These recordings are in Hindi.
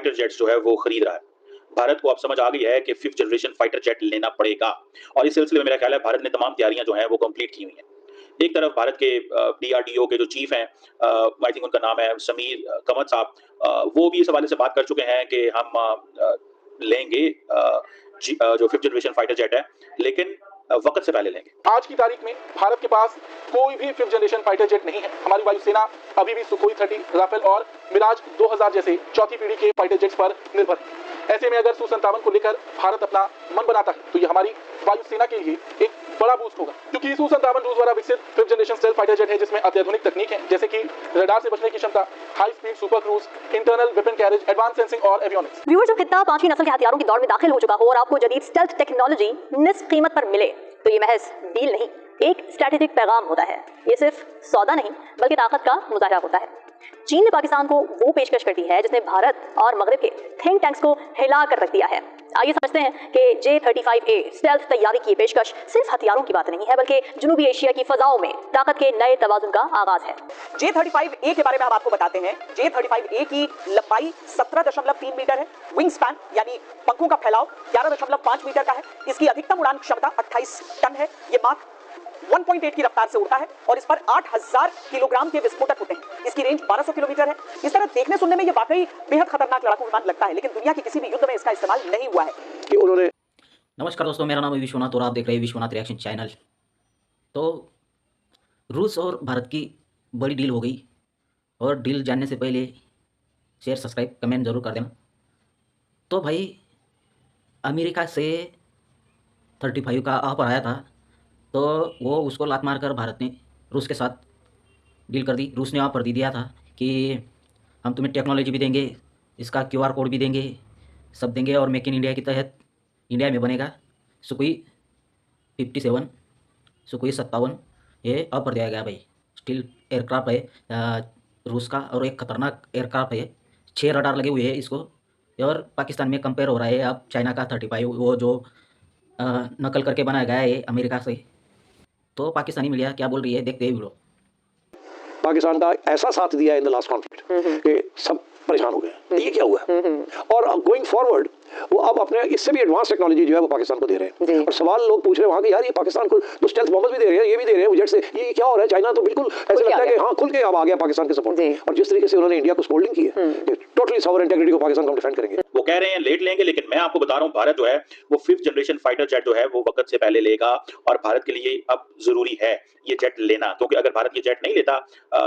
फाइटर जेट्स जो है वो खरीद रहा है। भारत को अब समझ आ गई है कि 5th जनरेशन फाइटर जेट लेना पड़ेगा और इस सिलसिले में मेरा ख्याल है भारत ने तमाम तैयारियां जो हैं वो कंप्लीट की हुई हैं। एक तरफ भारत के डीआरडीओ के जो चीफ हैं, आई थिंक उनका नाम है समीर कंवर साहब, वो भी इस हवाले से बात कर चुके हैं कि हम लेंगे जो 5th जनरेशन फाइटर जेट है, लेकिन वक्त से पहले लेंगे। आज की तारीख में भारत के पास कोई भी 5th जनरेशन फाइटर जेट नहीं है। हमारी वायुसेना अभी भी सुखोई 30, राफेल और मिराज 2000 जैसे चौथी पीढ़ी के फाइटर जेट्स पर निर्भर है। ऐसे में अगर Su-57 को लेकर भारत अपना मन बनाता है तो ये हमारी वायुसेना के लिए एक बड़ा बूस्ट होगा, क्योंकि Su-57 रूस द्वारा विकसित 5th generation stealth fighter jet है, जिसमें अत्याधुनिक तकनीक है, जैसे कि रडार से बचने की क्षमता, high speed super cruise, internal weapon carriage, advance sensing और एवियोनिक्स। व्यूअर्स, जब खित्ता 5वीं नस्ल के हथियारों की दौड़ में दाखिल हो चुका हो और आपको जदीद स्टेल्थ टेक्नोलॉजी निस्फ कीमत पर मिले, तो ये महज डील नहीं, एक स्ट्रैटेजिक पैगाम होता है। ये सिर्फ सौदा नहीं बल्कि ताकत का मुजाहरा होता है। चीन ने पाकिस्तान को वो पेशकश कर दी है जिसने भारत और मगरिब के थिंक टैंक्स को हिला कर रख दिया है। आइए समझते हैं कि J-35A स्टेल्थ तैयारी की पेशकश सिर्फ हथियारों की बात नहीं है, बल्कि जनूबी एशिया की फजाओं में ताकत के नए तवाजुन का आगाज है। J-35A के बारे में हम आपको बताते हैं। J-35A की लंबाई 17.3 मीटर है। विंग स्पैन यानी पंखों का फैलाव 11.5 मीटर का है। इसकी अधिकतम उड़ान क्षमता 28 टन है। ये माक 1.8 की रफ्तार से उड़ता है और इस पर 8000 किलोग्राम के विस्फोटक होते हैं। इसकी रेंज 1200 किलोमीटर है। इस तरह देखने सुनने में ये वाकई बेहद खतरनाक लड़ाकू विमान लगता है, लेकिन दुनिया के किसी भी युद्ध में इसका इस्तेमाल नहीं हुआ है कि उन्होंने। नमस्कार दोस्तों, मेरा नाम है विश्वनाथ और आप देख रहे हैं विश्वनाथ रिएक्शन चैनल। तो रूस और भारत की बड़ी डील हो गई, और डील जानने से पहले शेयर सब्सक्राइब कमेंट जरूर कर देना। तो भाई अमेरिका से 35 का ऑफर आया था, तो वो उसको लात मार कर भारत ने रूस के साथ डील कर दी। रूस ने ऑफर दे दिया था कि हम तुम्हें टेक्नोलॉजी भी देंगे, इसका QR कोड भी देंगे, सब देंगे, और मेक इन इंडिया के तहत इंडिया में बनेगा सुखोई 57, सुखोई 57 ये ऑफर दिया गया भाई। स्टील एयरक्राफ्ट है रूस का, और एक खतरनाक एयरक्राफ्ट है। 6 रडार लगे हुए हैं इसको, और पाकिस्तान में कंपेयर हो रहा है अब चाइना का 35, वो जो नकल करके बनाया गया है अमेरिका से। तो पाकिस्तानी मीडिया क्या बोल रही है, देखते हैं वीडियो। पाकिस्तान का ऐसा साथ दिया इन द लास्ट कॉन्फ्लिक्ट कि सब परेशान हो गए, ये क्या हुआ। और गोइंग फॉरवर्ड वो अब अपने इससे भी एडवांस टेक्नोलॉजी जो है वो पाकिस्तान को दे रहे हैं। और सवाल लोग पूछ रहे हैं वहाँ के, यार ये पाकिस्तान को तो स्टेल्थ बॉम्बर्स भी दे रहे हैं, ये भी दे रहे हैं जेट से, ये क्या हो रहा है। चाइना तो बिल्कुल ऐसा लगता है कि हाँ खुल के अब आ गया पाकिस्तान के सपोर्ट। और जिस तरीके से उन्होंने इंडिया को स्कोल्डिंग की है, टोटली सॉवरेन इंटीग्रिटी को पाकिस्तान को डिफेंड करेंगे। वो कह रहे हैं लेट लेंगे, लेकिन मैं आपको बता रहा हूँ भारत जो है वो 5th जनरेशन फाइटर जेट जो है वो वक्त से पहले लेगा, और भारत के लिए अब जरूरी है ये जेट लेना, क्योंकि अगर भारत ये जेट नहीं लेता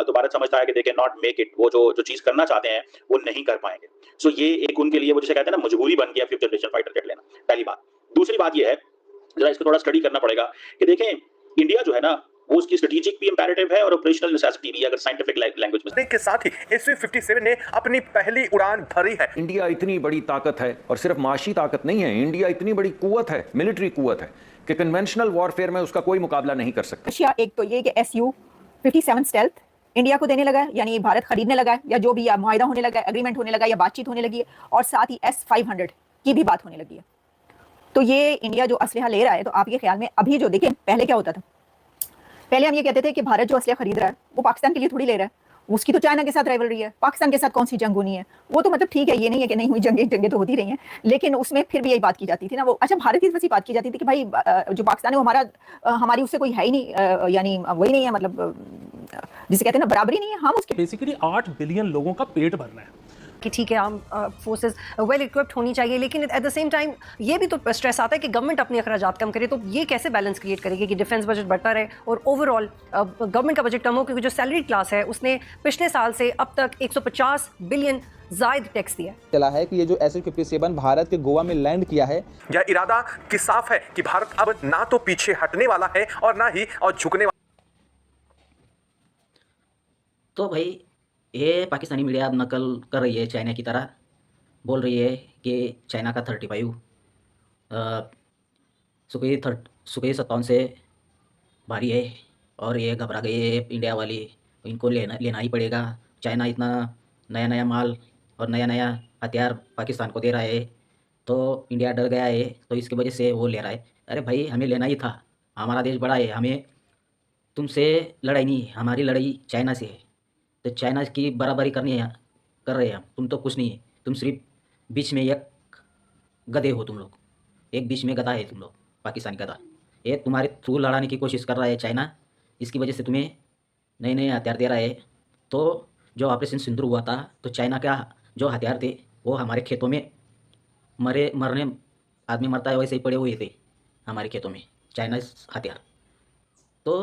तो भारत समझता है कि they can not make it, वो जो चीज करना चाहते हैं वो नहीं कर पाएंगे। सो ये एक उनके लिए वो जिसे कहते हैं ना मजबूरी बन गया 5th जनरेशन फाइटर जेट लेना, पहली बात। दूसरी बात ये है, जरा इसको थोड़ा स्टडी करना पड़ेगा कि देखें इंडिया जो है ना वो उसकी स्ट्रेटेजिक भी इंपैरेटिव है और ऑपरेशनल नेसेसिटी भी, अगर साइंटिफिक लैंग्वेज में। के साथ ही Su-57 ने अपनी पहली उड़ान भरी है। इंडिया इतनी बड़ी ताकत है, और सिर्फ माशी ताकत नहीं है, इंडिया इतनी बड़ी कुवत है, मिलिट्री कुवत है कि कन्वेंशनल वॉरफेयर में उसका कोई मुकाबला नहीं कर सकता। रशिया एक तो ये कि Su-57 स्टेल्थ इंडिया को देने लगा है, यानी भारत खरीदने लगा है, या जो भी मुआहिदा होने लगा है, एग्रीमेंट होने लगा है, या बातचीत होने लगी है, और साथ ही S-500 की भी बात होने लगी है। तो ये इंडिया जो असलहा ले रहा है, तो आपके ख्याल में अभी जो देखें, पहले क्या होता था, पहले हम ये कहते थे कि भारत जो असलहा खरीद रहा है वो पाकिस्तान के लिए थोड़ी ले रहा है, उसकी तो चाइना के साथ राइवलरी है, पाकिस्तान के साथ कौन सी जंग होनी है। वो तो मतलब ठीक है, ये नहीं है कि नहीं हुई, जंगें तो होती रही हैं, लेकिन उसमें फिर भी यही बात की जाती थी ना, वो अच्छा भारत की तरफ से बात की जाती थी कि भाई जो पाकिस्तान है वो हमारा हमारी उससे कोई है ही नहीं, यानी वही नहीं है, मतलब जिसे कहते हैं ना बराबरी नहीं है, हम उसके बेसिकली 8 बिलियन लोगों का पेट भरना है कि ठीक है आर्म फोर्सेस वेल इक्विप्ड होनी चाहिए, लेकिन एट द सेम टाइम ये भी तो स्ट्रेस आता है कि गवर्नमेंट अपने अखराजात कम करे। तो ये कैसे बैलेंस क्रिएट करेगी कि डिफेंस बजट बढ़ता रहे और ओवरऑल गवर्नमेंट का बजट कम हो, क्योंकि जो सैलरी क्लास है उसने पिछले साल से अब तक 150 बिलियन जायद टैक्स दिया चला है कि ये जो Su-57 भारत के गोवा में लैंड किया है, यह इरादा कि साफ है कि भारत अब ना तो पीछे हटने वाला है और ना ही और झुकने वाला। तो भाई ये पाकिस्तानी मीडिया अब नकल कर रही है चाइना की तरह, बोल रही है कि चाइना का 35 सुखोई 57 से भारी है, और ये घबरा गई है इंडिया वाली, इनको लेना ही पड़ेगा। चाइना इतना नया नया माल और नया नया हथियार पाकिस्तान को दे रहा है, तो इंडिया डर गया है, तो इसकी वजह से वो ले रहा है। अरे भाई हमें लेना ही था, हमारा देश बड़ा है, हमें तुमसे लड़ाई नहीं, हमारी लड़ाई चाइना से है। तो चाइना की बराबरी करनी है, कर रहे हैं हम, तुम तो कुछ नहीं है, तुम सिर्फ बीच में एक गधे हो तुम लोग, एक बीच में गधा है तुम लोग, पाकिस्तानी गधा। ये तुम्हारे थ्रू लड़ाने की कोशिश कर रहा है चाइना, इसकी वजह से तुम्हें नए नए हथियार दे रहा है। तो जो ऑपरेशन सिंदूर हुआ था तो चाइना का जो हथियार थे वो हमारे खेतों में मरने आदमी मरता है वैसे ही पड़े हुए थे हमारे खेतों में चाइना हथियार। तो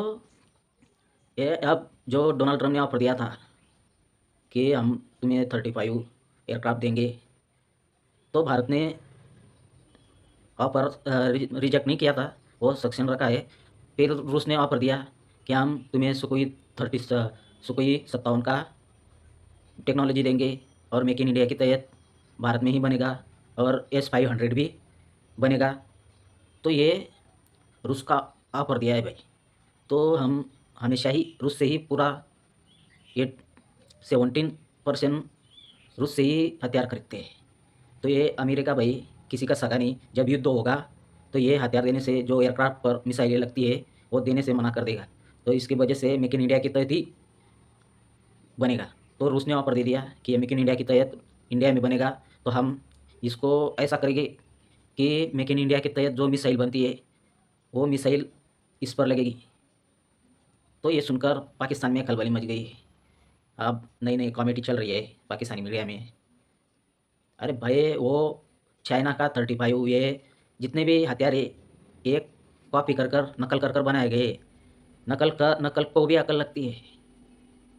ये अब जो डोनाल्ड ट्रंप ने ऑफर दिया था कि हम तुम्हें 35 एयरक्राफ्ट देंगे, तो भारत ने ऑफर रिजेक्ट नहीं किया था, वो सक्सेन रखा है। फिर रूस ने ऑफर दिया कि हम तुम्हें सुकोई 57 का टेक्नोलॉजी देंगे और मेक इन इंडिया के तहत भारत में ही बनेगा और S-500 भी बनेगा। तो ये रूस का ऑफर दिया है भाई। तो हम हमेशा ही रूस से ही पूरा ये 17% रूस से ही हथियार खरीदते हैं। तो ये अमेरिका भाई किसी का सगा नहीं, जब युद्ध होगा तो ये हथियार देने से, जो एयरक्राफ्ट पर मिसाइलें लगती है वो देने से मना कर देगा। तो इसकी वजह से मेक इन इंडिया के तहत ही बनेगा। तो रूस ने ऑफर दे दिया कि ये मेक इन इंडिया के तहत इंडिया में बनेगा, तो हम इसको ऐसा करेंगे कि मेक इन इंडिया के तहत जो मिसाइल बनती है वो मिसाइल इस पर लगेगी। तो ये सुनकर पाकिस्तान में खलबली मच गई। अब नई नई कॉमेडी चल रही है पाकिस्तानी मीडिया में। अरे भाई वो चाइना का 35 ये जितने भी हथियार है एक कॉपी कर नकल कर बनाए गए। नकल को भी अकल लगती है,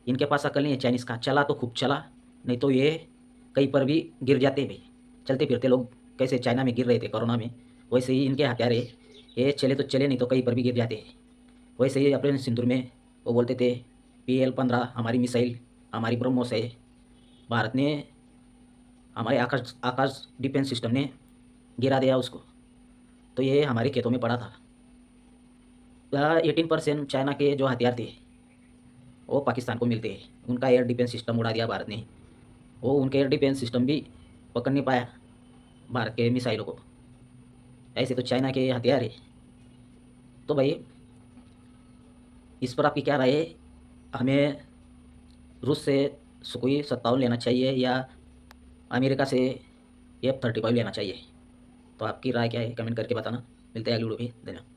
इनके पास अकल नहीं है चाइनीज़ का। चला तो खूब चला, नहीं तो ये कहीं पर भी गिर जाते भाई। चलते फिरते लोग कैसे चाइना में गिर रहे थे कोरोना में, वैसे ही इनके हथियार है, ये चले तो चले नहीं तो कहीं पर भी गिर जाते हैं। वैसे ही ऑपरेशन सिंदूर में वो बोलते थे PL-15 हमारी मिसाइल, हमारी ब्रह्मोस है। भारत ने हमारे आकाश डिफेंस सिस्टम ने गिरा दिया उसको, तो ये हमारे खेतों में पड़ा था। 18% चाइना के जो हथियार थे वो पाकिस्तान को मिलते हैं। उनका एयर डिफेंस सिस्टम उड़ा दिया भारत ने, वो उनके एयर डिफेंस सिस्टम भी पकड़ नहीं पाया भारत के मिसाइलों को। ऐसे तो चाइना के हथियार है। तो भाई इस पर आपकी क्या राय है? हमें रूस से सुकोई 57 लेना चाहिए या अमेरिका से F-35 लेना चाहिए? तो आपकी राय क्या है कमेंट करके बताना। मिलते हैं अगली वीडियो में। धन्यवाद।